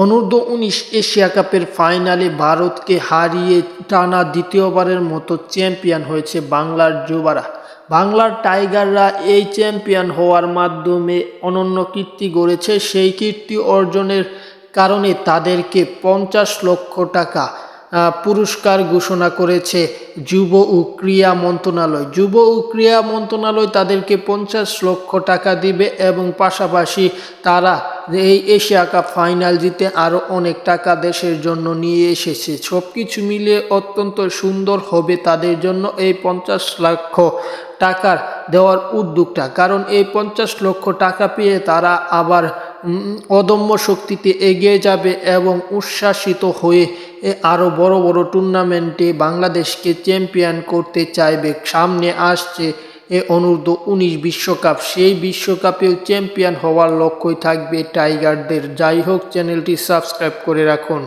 অনূর্ধ্ব-19 Asia কাপের ফাইনালে ভারতকে হারিয়ে টানা দ্বিতীয়বারের মতো চ্যাম্পিয়ন হয়েছে বাংলার যুবারা। বাংলার টাইগাররা এই চ্যাম্পিয়ন হওয়ার মাধ্যমে অনন্য কীর্তি গড়েছে। সেই কীর্তি অর্জনের কারণে তাদেরকে 50 লক্ষ টাকা পুরস্কার ঘোষণা করেছে যুব ও ক্রীড়া মন্ত্রণালয়। যুব ও ক্রীড়া মন্ত্রণালয় তাদেরকে 50 লক্ষ টাকা দিবে এবং পাশাপাশি তারা এই এশিয়া কাপ ফাইনাল জিতে আরও অনেক টাকা দেশের জন্য নিয়ে এসেছে। সব কিছু মিলিয়ে অত্যন্ত সুন্দর হবে তাদের জন্য এই 50 লক্ষ টাকার দেওয়ার উদ্যোগটা, কারণ এই 50 লক্ষ টাকা পেয়ে তারা আবার অদম্য শক্তিতে এগিয়ে যাবে এবং উচ্ছ্বাসিত হয়ে আরও বড় বড় টুর্নামেন্টে বাংলাদেশকে চ্যাম্পিয়ন করতে চাইবে। সামনে আসছে অনূর্ধ্ব-19 বিশ্বকাপ, সেই বিশ্বকাপেও চ্যাম্পিয়ন হওয়ার লক্ষ্যই থাকবে টাইগারদের। যাই হোক, চ্যানেলটি সাবস্ক্রাইব করে রাখুন।